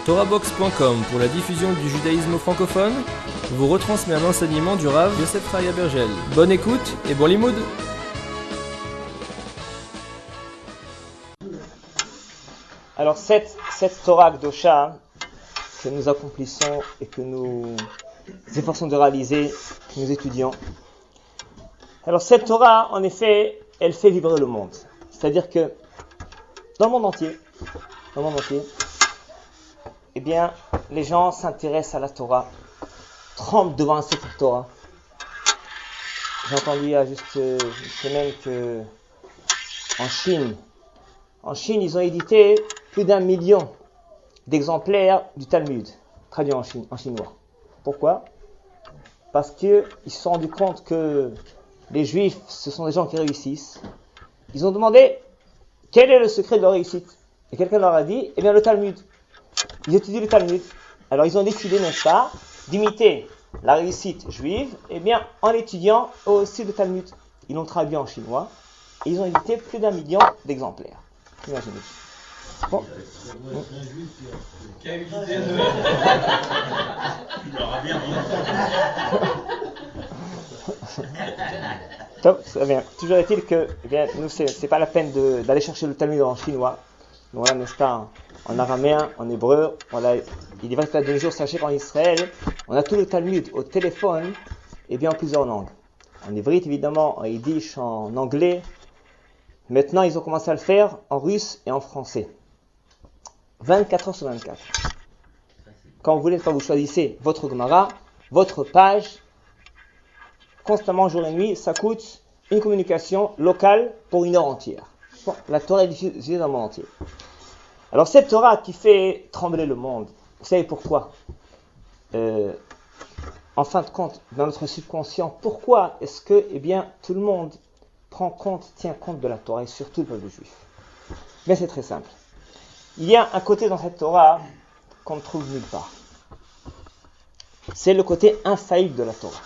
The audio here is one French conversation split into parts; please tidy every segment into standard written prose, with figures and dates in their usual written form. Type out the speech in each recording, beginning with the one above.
Torahbox.com pour la diffusion du judaïsme francophone vous retransmet un enseignement du Rav Yosef Chaya Bergel. Bonne écoute et bon limoud. Alors cette Torah Kdosha que nous accomplissons et que nous efforçons de réaliser, que nous étudions. Alors cette Torah, en effet, elle fait vibrer le monde. C'est-à-dire que dans le monde entier, eh bien, les gens s'intéressent à la Torah, tremblent devant un secret Torah. J'ai entendu il y a juste une semaine que en Chine, ils ont édité plus d'1 million d'exemplaires du Talmud, traduit en chinois. Pourquoi ? Parce qu'ils se sont rendus compte que les Juifs, ce sont des gens qui réussissent. Ils ont demandé quel est le secret de leur réussite. Et quelqu'un leur a dit, eh bien le Talmud. Ils étudient le Talmud. Alors ils ont décidé, n'est-ce pas, d'imiter la réussite juive, eh bien en étudiant aussi le Talmud. Ils l'ont traduit en chinois et ils ont édité plus d'1 million d'exemplaires. Imaginez. Bon. Top, ça vient. Toujours est-il que, eh bien, nous, c'est pas la peine d'aller chercher le Talmud en chinois. Donc voilà, n'est-ce pas, en araméen, en hébreu. Voilà, il est vrai que là, de nos jours, sachez qu'en Israël, on a tout le Talmud au téléphone, et bien en plusieurs langues. En hébreu, évidemment, en yiddish, en anglais. Maintenant, ils ont commencé à le faire en russe et en français. 24 heures sur 24. Quand vous voulez, quand vous choisissez votre Gemara, votre page, constamment, jour et nuit, ça coûte une communication locale pour 1 heure entière. Bon, la Torah est diffusée dans le monde entier. Alors cette Torah qui fait trembler le monde, vous savez pourquoi ? En fin de compte, dans notre subconscient, pourquoi est-ce que, eh bien, tout le monde tient compte de la Torah et surtout le peuple juif ? Mais c'est très simple. Il y a un côté dans cette Torah qu'on ne trouve nulle part. C'est le côté infaillible de la Torah.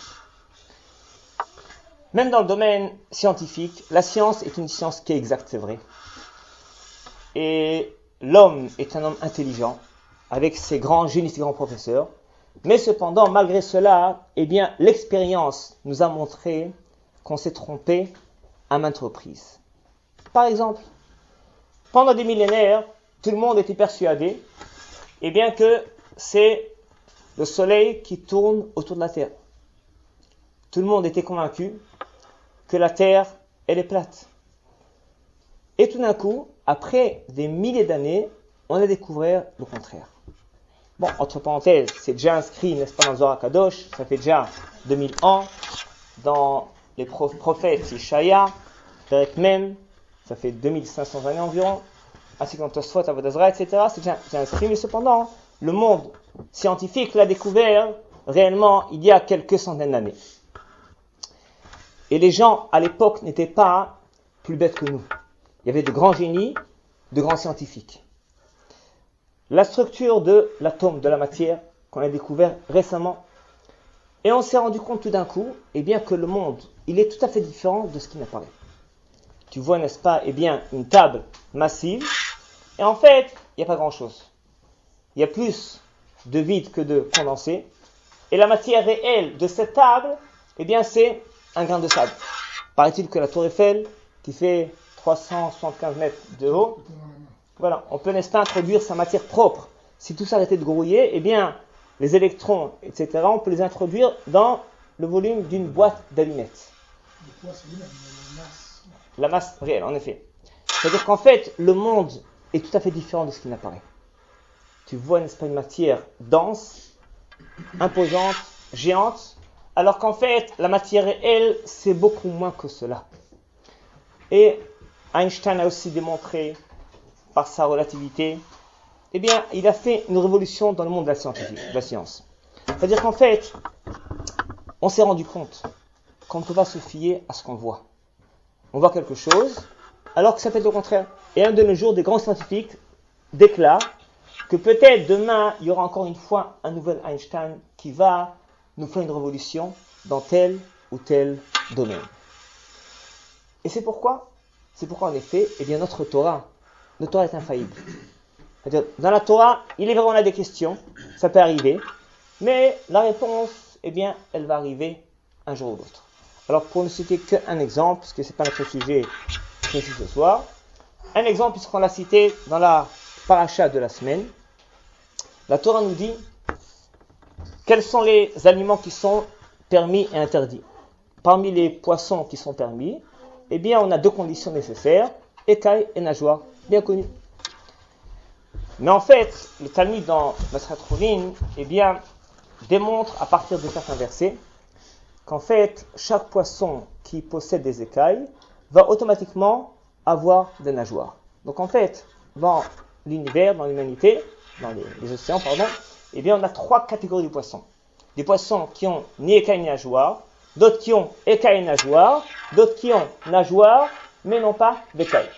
Même dans le domaine scientifique, la science est une science qui est exacte, c'est vrai. Et l'homme est un homme intelligent, avec ses grands génies, ses grands professeurs. Mais cependant, malgré cela, eh bien, l'expérience nous a montré qu'on s'est trompé à maintes reprises. Par exemple, pendant des millénaires, tout le monde était persuadé, eh bien, que c'est le soleil qui tourne autour de la Terre. Tout le monde était convaincu que la Terre, elle est plate. Et tout d'un coup, après des milliers d'années, on a découvert le contraire. Bon, entre parenthèses, c'est déjà inscrit, n'est-ce pas, dans Zohar Kadosh, ça fait déjà 2000 ans, dans les prophètes, c'est Shaya, Perek Mem, ça fait 2500 années environ, ainsi que dans Tosfot, Avodah Zarah, etc., c'est déjà inscrit, mais cependant, le monde scientifique l'a découvert réellement il y a quelques centaines d'années. Et les gens, à l'époque, n'étaient pas plus bêtes que nous. Il y avait de grands génies, de grands scientifiques. La structure de l'atome, de la matière, qu'on a découvert récemment, et on s'est rendu compte tout d'un coup, eh bien, que le monde, il est tout à fait différent de ce qu'il apparaît. Tu vois, n'est-ce pas, eh bien, une table massive, et en fait, il n'y a pas grand-chose. Il y a plus de vide que de condensé, et la matière réelle de cette table, eh bien, c'est un grain de sable. Paraît-il que la tour Eiffel, qui fait 375 mètres de haut, voilà, on peut, n'est-ce pas, introduire sa matière propre. Si tout s'arrêtait de grouiller, eh bien, les électrons, etc., on peut les introduire dans le volume d'une boîte d'allumettes. La masse réelle, en effet. C'est-à-dire qu'en fait, le monde est tout à fait différent de ce qu'il n'apparaît. Tu vois, n'est-ce pas, une matière dense, imposante, géante, alors qu'en fait, la matière réelle, c'est beaucoup moins que cela. Et Einstein a aussi démontré, par sa relativité, eh bien, il a fait une révolution dans le monde de la science. C'est-à-dire qu'en fait, on s'est rendu compte qu'on ne peut pas se fier à ce qu'on voit. On voit quelque chose, alors que ça peut être le contraire. Et un de nos jours, des grands scientifiques déclarent que peut-être demain, il y aura encore une fois un nouvel Einstein qui va nous faire une révolution dans tel ou tel domaine. Et c'est pourquoi en effet, eh bien, notre Torah est infaillible. C'est-à-dire, dans la Torah, il est vrai qu'on a des questions, ça peut arriver, mais la réponse, eh bien, elle va arriver un jour ou l'autre. Alors, pour ne citer qu'un exemple, parce que ce n'est pas notre sujet précis ce soir, un exemple, puisqu'on l'a cité dans la paracha de la semaine, la Torah nous dit quels sont les aliments qui sont permis et interdits. Parmi les poissons qui sont permis, eh bien, on a deux conditions nécessaires, écailles et nageoires, bien connues. Mais en fait, le Talmud dans Masechet Chulin, eh bien, démontre à partir de certains versets qu'en fait, chaque poisson qui possède des écailles va automatiquement avoir des nageoires. Donc en fait, dans l'univers, dans l'humanité, dans les océans, pardon, eh bien, on a trois catégories de poissons. Des poissons qui ont ni écailles ni nageoires, d'autres qui ont écailles et nageoires, d'autres qui ont nageoires mais non pas d'écailles.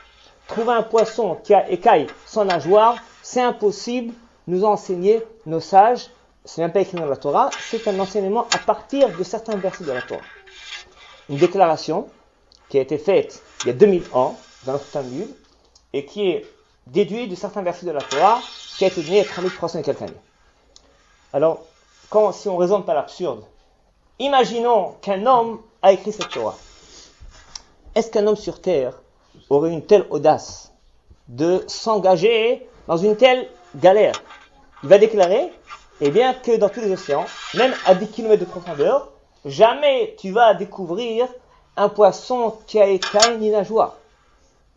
Trouver un poisson qui a écailles sans nageoires, c'est impossible, nous ont enseigné nos sages. C'est même pas écrit dans la Torah, c'est un enseignement à partir de certains versets de la Torah. Une déclaration qui a été faite il y a 2000 ans dans notre Talmud et qui est déduite de certains versets de la Torah qui a été donnée il y a 3300 et quelques années. Alors, si on raisonne par l'absurde, imaginons qu'un homme a écrit cette Torah. Est-ce qu'un homme sur terre aurait une telle audace de s'engager dans une telle galère? Il va déclarer, eh bien, que dans tous les océans, même à 10 km de profondeur, jamais tu vas découvrir un poisson qui a écailles ni nageoires.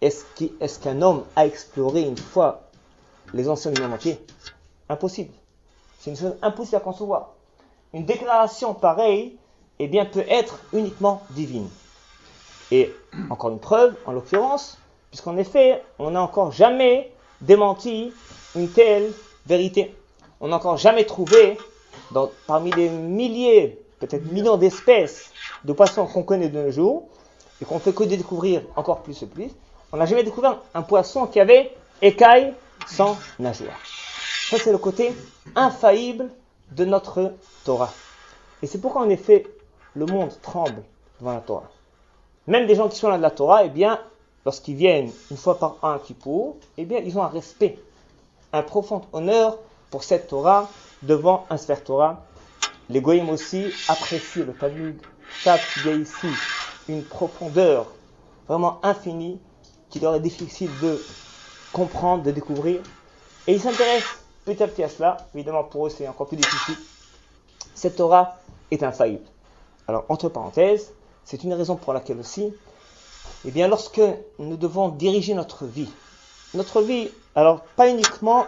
Est-ce qu'un homme a exploré une fois les océans du monde entier? Impossible. C'est une chose impossible à concevoir. Une déclaration pareille, eh bien, peut être uniquement divine. Et encore une preuve, en l'occurrence, puisqu'en effet, on n'a encore jamais démenti une telle vérité. On n'a encore jamais trouvé, parmi les milliers, peut-être millions d'espèces de poissons qu'on connaît de nos jours, et qu'on fait que découvrir encore plus et plus, on n'a jamais découvert un poisson qui avait écailles sans nageoires. Ça, c'est le côté infaillible de notre Torah. Et c'est pourquoi, en effet, le monde tremble devant la Torah. Même des gens qui sont là de la Torah, eh bien, lorsqu'ils viennent une fois par an à Kippour, eh bien, ils ont un respect, un profond honneur pour cette Torah devant un Sefer Torah. Les Goïms aussi apprécient le Talmud, savent qu'il y a ici une profondeur vraiment infinie qu'il leur est difficile de comprendre, de découvrir. Et ils s'intéressent petit à petit à cela. Évidemment, pour eux, c'est encore plus difficile. Cette Torah est infaillible. Alors, entre parenthèses, c'est une raison pour laquelle aussi, eh bien, lorsque nous devons diriger notre vie, alors pas uniquement